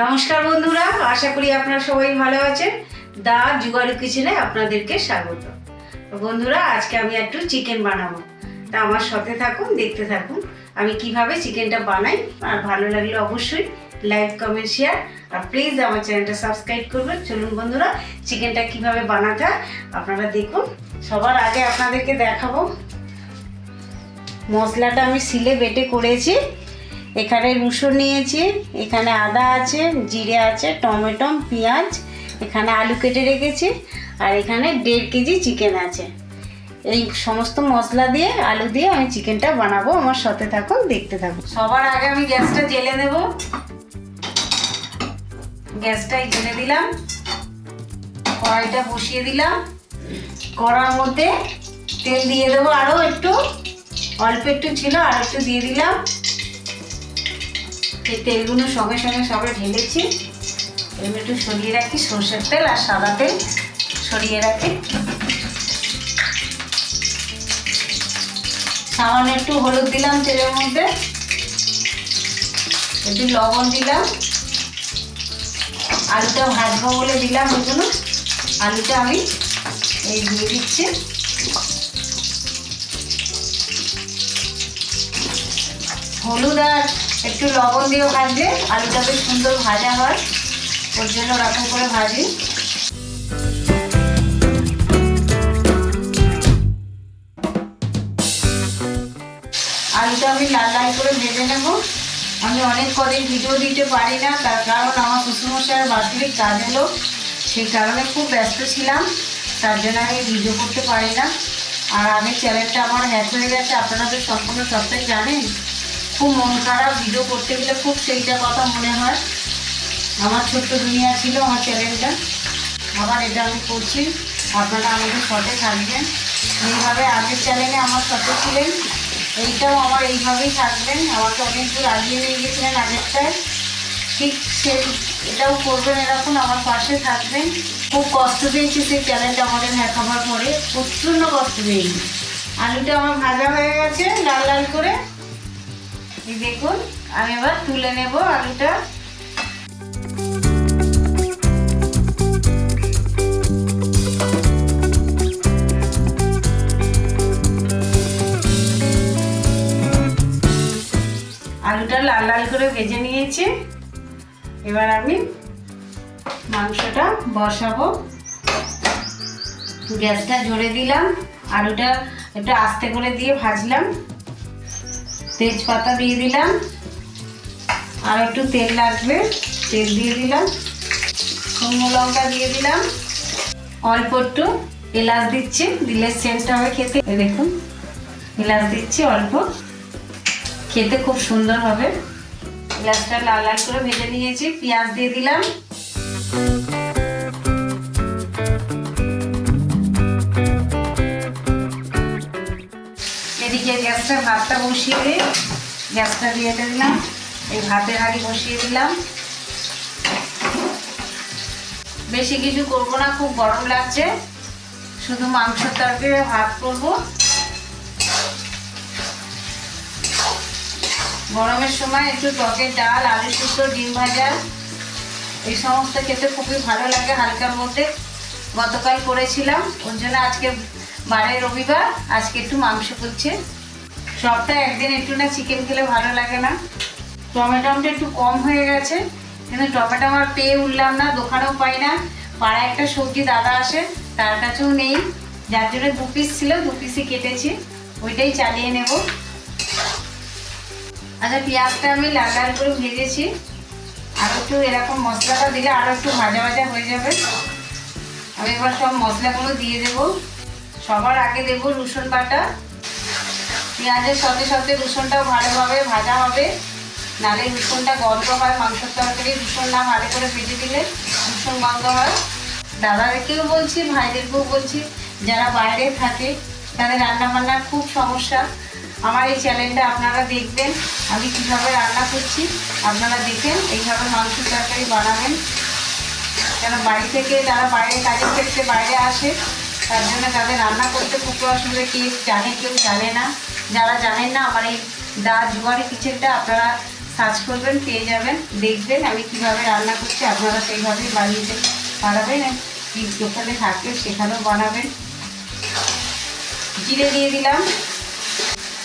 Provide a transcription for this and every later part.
নমস্কার বন্ধুরা, আশা করি আপনারা সবাই ভালো আছেন। দা জুগাড়ু কিচেনে আপনাদেরকে স্বাগত। তো বন্ধুরা, আজকে আমি একটু চিকেন বানাবো, তা আমার সাথে থাকুন, দেখতে থাকুন আমি কিভাবে চিকেনটা বানাই। আর ভালো লাগলে অবশ্যই লাইক, কমেন্ট, শেয়ার আর প্লিজ আমার চ্যানেলটা সাবস্ক্রাইব করবেন। চলুন বন্ধুরা, চিকেনটা কিভাবে বানাতে হয় আপনারা দেখুন। সবার আগে আপনাদেরকে দেখাবো মশলাটা আমি সিলে বেটে করেছি। এখানে রসুন নিয়েছি, এখানে আদা আছে, জিরে আছে, টমেটো, পেঁয়াজ, এখানে আলু কেটে রেখেছি, আর এখানে 1.5 কেজি চিকেন আছে। এই সমস্ত মশলা দিয়ে আলু দিয়ে আমি চিকেনটা বানাবো। আমার সাথে থাকুন, দেখতে থাকুন। সবার আগে আমি গ্যাসটা জ্বেলে নেব। গ্যাসটাই জ্বেলে দিলাম, কড়াইটা বসিয়ে দিলাম। কড়ার মধ্যে তেল দিয়ে দেবো, আরও একটু অল্প একটু ছিল, আর একটু দিয়ে দিলাম। এই তেলগুলো সঙ্গে সঙ্গে সবে ঢেলেছি। এবার একটু সরিয়ে রাখি, সরষের তেল আর সাদা তেল সরিয়ে রাখি। সামান্য একটু হলুদ দিলাম তেলের মধ্যে, একটু লবণ দিলাম। আলুটা ভাজবো বলে দিলাম, এগুলো আলুটা আমি এই দিয়ে দিচ্ছি। হলুদ আর একটু লবণ দিয়ে ভাজলে আলুটা বেশ সুন্দর ভাজা হয়, ওর জন্য ওরকম করে ভাজি। আলুটা আমি লাল লাল করে ভেজে নেব। আমি অনেক কদিন ভিডিও দিতে পারি না, তার কারণ আমার শ্বশুরমশাইয়ের বাৎসরিক কাজ এলো, সেই কারণে খুব ব্যস্ত ছিলাম, তার জন্য আমি ভিডিও করতে পারি না। আর আগের চ্যানেলটা আমার হ্যাক হয়ে গেছে, আপনারা তো সম্পূর্ণ সবটাই জানেন। খুব মন খারাপ, ভিডিও করতে গেলে খুব সেইটা কথা মনে হয়। আমার ছোট্ট দুনিয়া ছিল আমার চ্যানেলটা, আবার এটা আমি করছি। আপনারা আমাদের সাথে থাকবেন, এইভাবে আগের চ্যানেলে আমার সাথে ছিলেন, এইটাও আমার এইভাবেই থাকবেন। আমাকে অনেক দূর আগিয়ে নিয়ে গেছিলেন আগেরটায়, ঠিক সেই এটাও করবেন, এরকম আমার পাশে থাকবেন। খুব কষ্ট পেয়েছি সেই চ্যানেলটা আমাদের হ্যাক হওয়ার পরে, প্রচণ্ড কষ্ট পেয়েছি। আলুটা আমার ভাজা হয়ে গেছে লাল লাল করে, এই দেখুন। আমি এবার তুলে নেব আলুটা। আলুটা লাল লাল করে ভেজে নিয়েছি। এবার আমি মাংসটা বসাবো। গ্যাসটা জোরে দিলাম, আলুটা একটু আস্তে করে দিয়ে ভাজলাম। তেজপাতা দিয়ে দিলাম, আর একটু তেল লাগবে, তেল দিয়ে দিলাম। শুকনো লঙ্কা দিয়ে দিলাম, অল্প একটু এলাচ দিচ্ছি, দিলে সেন্টটা হবে খেতে। দেখুন, এলাচ দিচ্ছি অল্প, খেতে খুব সুন্দর হবে। পেঁয়াজটা লাল লাল করে ভেজে নিয়েছি। পেঁয়াজ দিয়ে দিলাম, এদিকে গ্যাসটা ভাতটা বসিয়ে দিই। গ্যাসটা দিয়ে দিলাম, এই ভাতের হাঁড়ি বসিয়ে দিলাম। বেশি কিছু করবো না, খুব গরম লাগছে, শুধু মাংসের তরকারি ভাত করবো। গরমের সময় একটু টকের ডাল, আলু শুক্তো, ডিম ভাজা, এই সমস্ত খেতে খুবই ভালো লাগে হালকার মধ্যে। গতকাল করেছিলাম, ওর জন্য আজকে বারে রবিবার, আজকে একটু মাংস করছে। সপ্তাহে একদিন একটু না চিকেন খেলে ভালো লাগে না। টমেটোটা একটু কম হয়ে গেছে, কিন্তু টমেটো আমার পেয়ে উঠলাম না, দোকানেও পাই না। পাড়ায় একটা সবজি দাদা আসে, তার কাছেও নেই, যার জন্য 2 পিস ছিল, 2 পিসই কেটেছি, ওইটাই চালিয়ে নেব। আচ্ছা, পেঁয়াজটা আমি লাল লাল করে ভেজেছি, আর একটু এরকম মশলাটা দিলে আরও একটু ভাজা ভাজা হয়ে যাবে। আমি এবার সব মশলাগুলো দিয়ে দেব। সবার আগে দেব রসুন বাটা। পেঁয়াজের সাথে সাথে রসুনটাও ভালোভাবে ভাজা হবে, নাহলে রসুনটা গন্ধ হয়। মাংসের তরকারি রসুন না ভালো করে ভেজে দিলে রসুন গন্ধ হয়। দাদাদেরকেও বলছি, ভাইদেরকেও বলছি, যারা বাইরে থাকে তাদের রান্নাবান্নার খুব সমস্যা, আমার এই চ্যানেলটা আপনারা দেখবেন, আমি কীভাবে রান্না করছি আপনারা দেখেন, এইভাবে মাংস তরকারি বানাবেন। কেন বাড়ি থেকে যারা বাইরে কাজের ক্ষেত্রে বাইরে আসে, তার জন্য তাদের রান্না করতে খুব অসুবিধা, কেউ জানে কেউ জানে না। যারা জানেন না, আমার এই দা জুগাড়ু কিচেনটা আপনারা সার্চ করবেন, পেয়ে যাবেন। দেখবেন আমি কিভাবে রান্না করছি, আপনারা সেইভাবেই বানিয়ে বানাবেন। দোকানে থাকলে সেখানেও বানাবেন। জিরে দিয়ে দিলাম,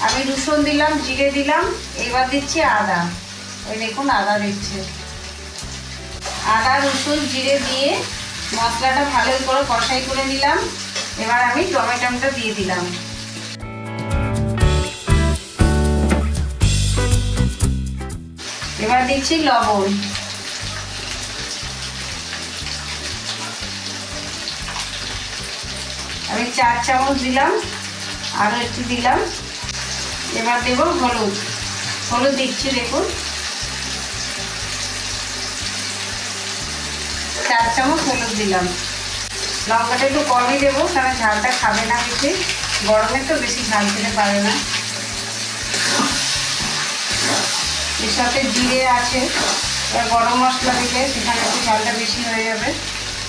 আমি রসুন দিলাম, জিরে দিলাম। এবার দিচ্ছি আদা। ওই দেখুন আদা দিচ্ছে। আদা রসুন জিরে দিয়ে মশলাটা ভালো করে কষাই করে নিলাম। এবার আমি টমেটোটা দিয়ে দিলাম। এবার দিচ্ছি লবণ। আমি 4 চামচ দিলাম, আরও একটু দিলাম। এবার দেব হলুদ। হলুদ দিচ্ছি, দেখুন 4 চামচ হলুদ দিলাম। লঙ্কাটা একটু কমই দেবো, কারণ ঝালটা খাবে না বেশি। গরমে তো বেশি ঝাল খেতে পারে না। এর সাথে জিরে আছে, এবার গরম মশলা দিলে সেখানে একটু ঝালটা বেশি হয়ে যাবে।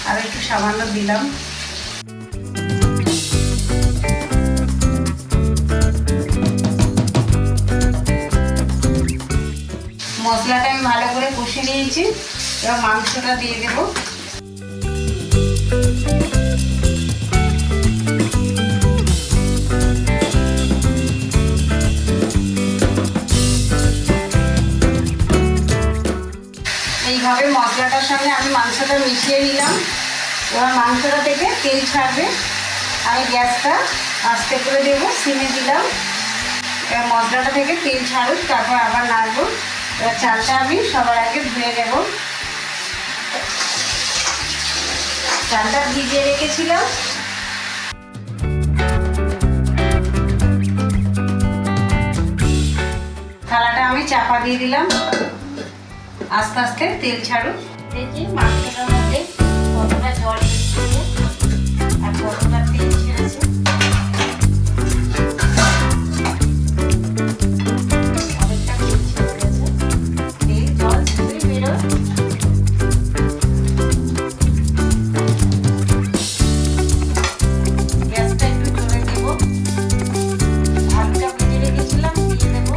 আর একটু সামান্য দিলাম। মশলাটা আমি ভালো করে কষে নিয়েছি। এবার মাংসটা দিয়ে দেবো। এইভাবে মশলাটার সঙ্গে আমি মাংসটা মিশিয়ে নিলাম। এবার মাংসটা থেকে তেল ছাড়বে। আমি গ্যাসটা আস্তে করে দেবো, সিমে দিলাম। এবার মশলাটা থেকে তেল ছাড়ুক, তারপর আবার নাড়বো। এবার চালটা আমি সবার আগে ধুয়ে নেব। চালটা ভিজিয়ে রেখেছিলাম। থালাটা আমি চাপা দিয়ে দিলাম, আস্তে আস্তে তেল ছাড়ুক। দেখি মাংসটার মধ্যে কতটা জল দিচ্ছে আর কতটা তেল ছেড়েছে। অনেকটা তেল ছেড়ে গেছে, তেল জল কিছুই বেরোয়। গ্যাসটা একটু জোরে দেবো। আলুটা ভেজে রেখেছিলাম, দিয়ে দেবো।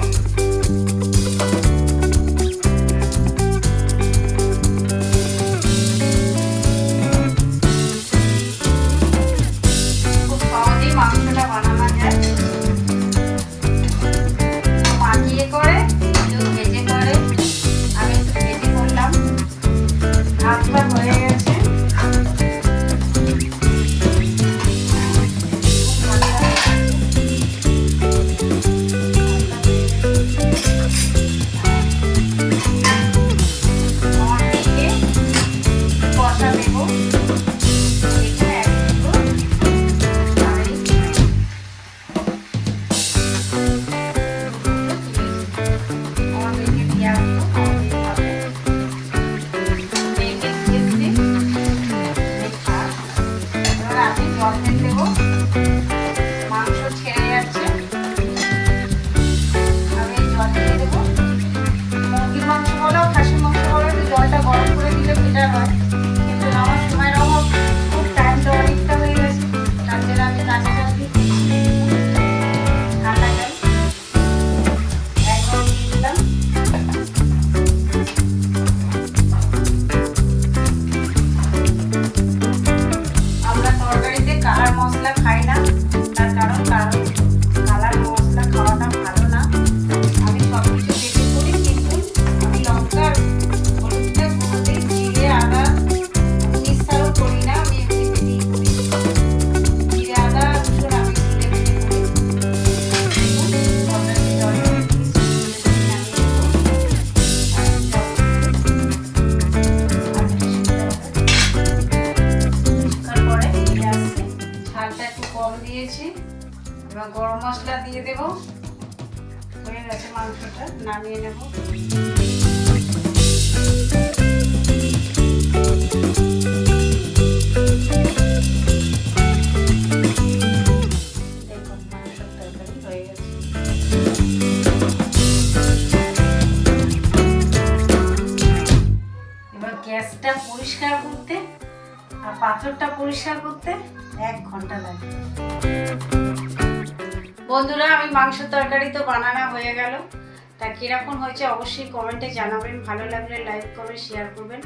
মাংসটা বানানো যায়, মাখিয়ে করে কেউ ভেজে করে। আমি একটু ভেজে করলাম। ভাতটা হয়ে গেছে। কষা দেবো। মাংস ছেড়ে যাচ্ছে, আমি জল দিয়ে দেবো। মুরগির মাংস বলো, খাসির মাংস বলো, একটু জলটা গরম করে দিলে বেটার হয়। কিন্তু আমার সময়ের অভাব, খুব টাইমটা অনেকটা হয়ে গেছে। তার জন্য আমি কাঁচা জল দিয়ে ঠান্ডা জল একদম দিয়ে দিলাম। আমরা তরকারিতে কালার মশলা খাই না, তার কারণ কালার মশলা খাওয়াটা ভালো না। আমি সব কিছু দেখে করি, কিন্তু আমি লঙ্কা হলুদটা কোনোদিন জিরে আদা মিক্সারও করি না। আমি এমনি বেটেই করি। জিরে আদা রসুন আমি জিরে বেটে করি। তরকারিতে জল দিয়ে ঝালটা একটু কম দিয়েছি। এবার গরম মশলা দিয়ে দেবো। হয়ে গেছে মাংসটা, নামিয়ে নেব। দেখুন মাংসের তরকারি হয়ে গেছে। এবার গ্যাসটা পরিষ্কার করতে আর পাথরটা পরিষ্কার করতে 1 ঘন্টা লাগে। বন্ধুরা, আমি মাংসের তরকারি তো বানানো হয়ে গেল। তা কীরকম হয়েছে অবশ্যই কমেন্টে জানাবেন। ভালো লাগলে লাইক কমেন্ট শেয়ার করবেন।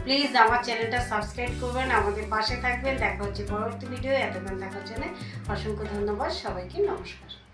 প্লিজ আমার চ্যানেলটা সাবস্ক্রাইব করবেন, আমাদের পাশে থাকবেন। দেখা হচ্ছে পরবর্তী ভিডিও। এতক্ষণ দেখার জন্য অসংখ্য ধন্যবাদ সবাইকে। নমস্কার।